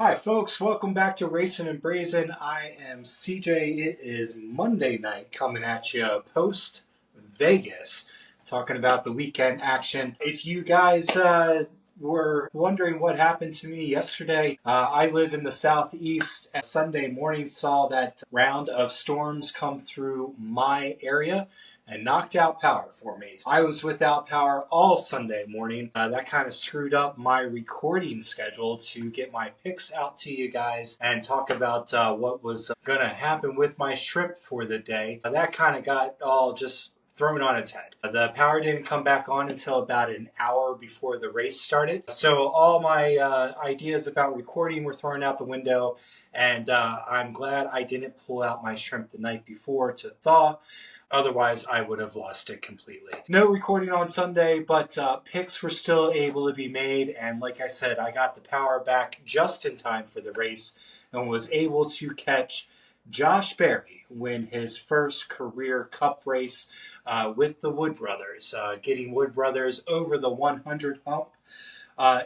Hi, folks. Welcome back to Racin-n-Braisin. I am CJ. It is Monday night coming at you post Vegas, talking about the weekend action. If you guys were wondering what happened to me yesterday, I live in the southeast. And Sunday morning saw that round of storms come through my area and knocked out power for me. I was without power all Sunday morning. That kind of screwed up my recording schedule to get my picks out to you guys and talk about what was going to happen with my shrimp for the day. That kind of got all just thrown on its head. The power didn't come back on until about an hour before the race started. So all my ideas about recording were thrown out the window, and I'm glad I didn't pull out my shrimp the night before to thaw. Otherwise, I would have lost it completely. No recording on Sunday, but picks were still able to be made. And like I said, I got the power back just in time for the race and was able to catch Josh Berry win his first career cup race with the Wood Brothers, getting Wood Brothers over the 100 hump.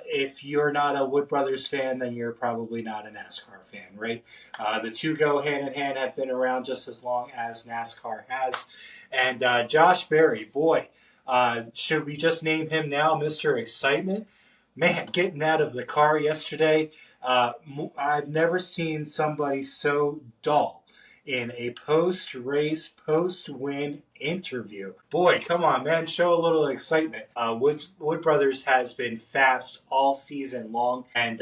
If you're not a Wood Brothers fan, then you're probably not a NASCAR fan, right? The two go hand in hand, have been around just as long as NASCAR has. And Josh Berry, boy, should we just name him now Mr. Excitement? Man, getting out of the car yesterday, I've never seen somebody so dull in a post-race, post-win interview. Boy, come on, man, show a little excitement. Wood Brothers has been fast all season long and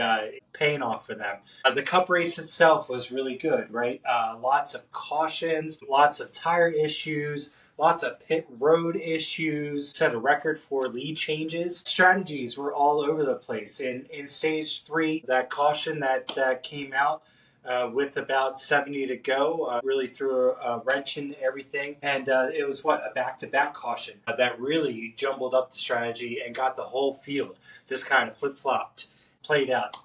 paying off for them. The Cup race itself was really good, right? Lots of cautions, lots of tire issues, lots of pit road issues, set a record for lead changes. Strategies were all over the place. In stage 3, that caution that came out, with about 70 to go, really threw a wrench in everything. And it was a back-to-back caution that really jumbled up the strategy and got the whole field just kind of flip-flopped, played out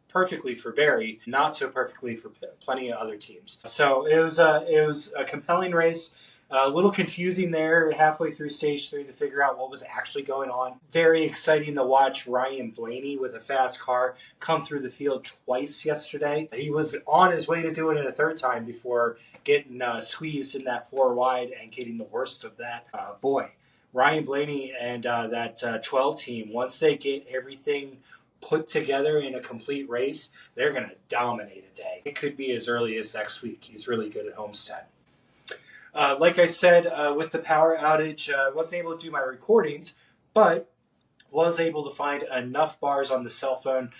perfectly for Barry, not so perfectly for plenty of other teams. So it was a compelling race. A little confusing there halfway through stage 3 to figure out what was actually going on. Very exciting to watch Ryan Blaney with a fast car come through the field twice yesterday. He was on his way to doing it a third time before getting squeezed in that 4 wide and getting the worst of that. Boy, Ryan Blaney and that 12 team, once they get everything put together in a complete race, they're going to dominate a day. It could be as early as next week. He's really good at Homestead. Like I said, with the power outage, I wasn't able to do my recordings, but was able to find enough bars on the cell phone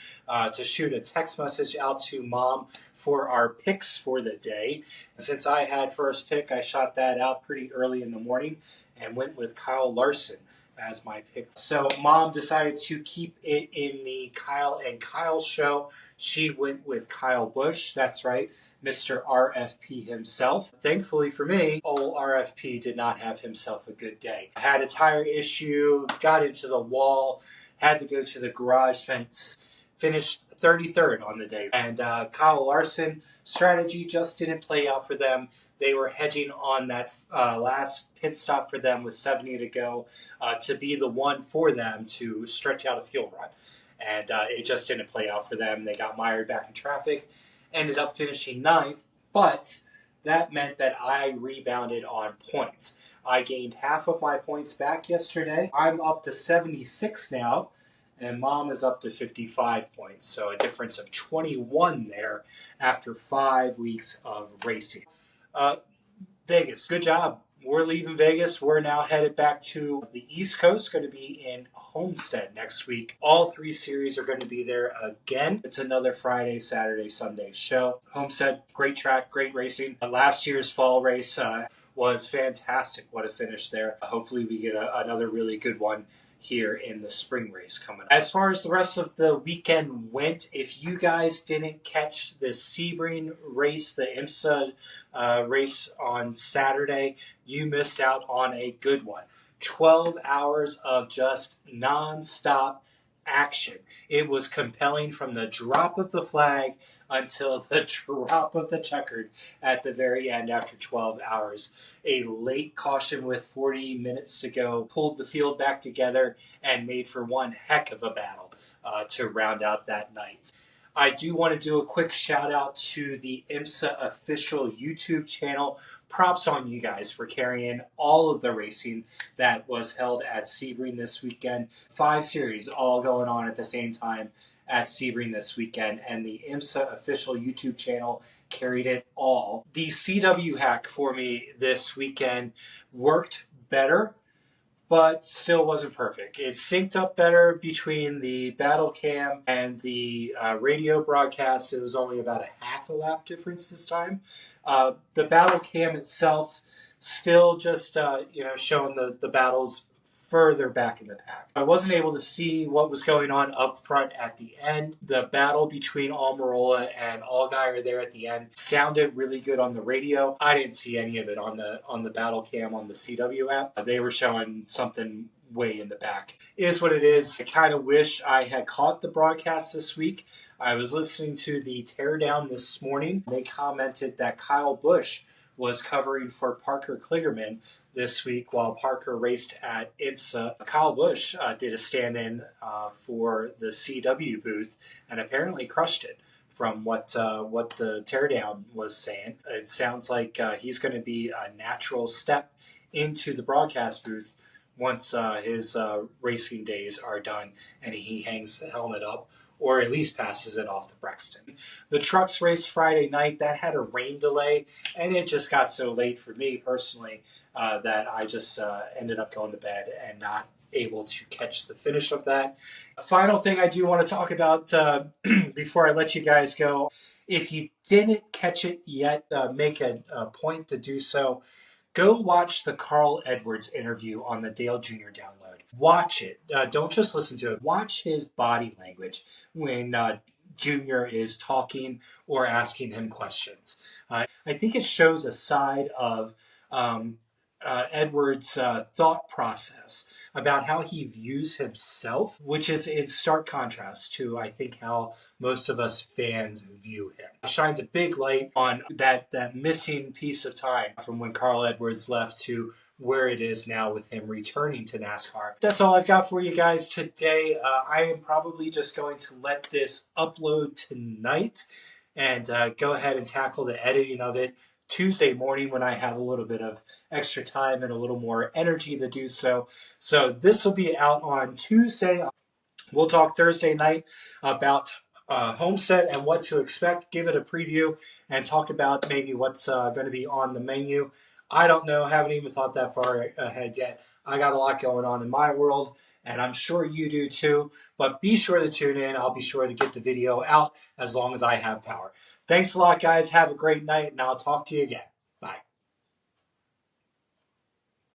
to shoot a text message out to Mom for our picks for the day. Since I had first pick, I shot that out pretty early in the morning and went with Kyle Larson as my pick. So Mom decided to keep it in the Kyle and Kyle show. She went with Kyle Busch. That's right, Mr. RFP himself. Thankfully for me, old RFP did not have himself a good day. I had a tire issue, got into the wall, had to go to the garage, finished 33rd on the day. And Kyle Larson, strategy just didn't play out for them. They were hedging on that last pit stop for them with 70 to go to be the one for them to stretch out a fuel run. And it just didn't play out for them. They got mired back in traffic, ended up finishing 9th, but that meant that I rebounded on points. I gained half of my points back yesterday. I'm up to 76 now, and Mom is up to 55 points. So a difference of 21 there after 5 weeks of racing. Vegas, good job. We're leaving Vegas. We're now headed back to the East Coast, going to be in Homestead next week. All 3 series are going to be there again. It's another Friday, Saturday, Sunday show. Homestead, great track, great racing. Last year's fall race was fantastic. What a finish there. Hopefully we get another really good one here in the spring race coming up. As far as the rest of the weekend went, if you guys didn't catch the Sebring race, the IMSA race on Saturday, you missed out on a good one. 12 hours of just non-stop action. It was compelling from the drop of the flag until the drop of the checkered at the very end after 12 hours. A late caution with 40 minutes to go pulled the field back together and made for one heck of a battle to round out that night. I do want to do a quick shout out to the IMSA official YouTube channel. Props on you guys for carrying all of the racing that was held at Sebring this weekend. 5 series all going on at the same time at Sebring this weekend, and the IMSA official YouTube channel carried it all. The CW hack for me this weekend worked better, but still wasn't perfect. It synced up better between the battle cam and the radio broadcast. It was only about a half a lap difference this time. The battle cam itself still just showing the battles further back in the pack. I wasn't able to see what was going on up front at the end. The battle between Almirola and Allgaier there at the end sounded really good on the radio. I didn't see any of it on the battle cam on the CW app. They were showing something way in the back. It is what it is. I kind of wish I had caught the broadcast this week. I was listening to the teardown this morning. They commented that Kyle Busch was covering for Parker Kligerman this week while Parker raced at IMSA. Kyle Busch did a stand-in for the CW booth and apparently crushed it from what the teardown was saying. It sounds like he's going to be a natural step into the broadcast booth once his racing days are done and he hangs the helmet up, or at least passes it off to Brexton. The trucks race Friday night. That had a rain delay, and it just got so late for me personally that I just ended up going to bed and not able to catch the finish of that. A final thing I do want to talk about before I let you guys go. If you didn't catch it yet, make a point to do so. Go watch the Carl Edwards interview on the Dale Jr. download. Watch it. Don't just listen to it. Watch his body language when Jr. is talking or asking him questions. I think it shows a side of Edwards' thought process about how he views himself, which is in stark contrast to, I think, how most of us fans view him. It shines a big light on that missing piece of time from when Carl Edwards left to where it is now with him returning to NASCAR. That's all I've got for you guys today. I am probably just going to let this upload tonight and go ahead and tackle the editing of it Tuesday morning when I have a little bit of extra time and a little more energy to do so. So this will be out on Tuesday. We'll talk Thursday night about Homestead and what to expect, give it a preview, and talk about maybe what's going to be on the menu. I don't know. Haven't even thought that far ahead yet. I got a lot going on in my world, and I'm sure you do too. But be sure to tune in. I'll be sure to get the video out as long as I have power. Thanks a lot, guys. Have a great night, and I'll talk to you again.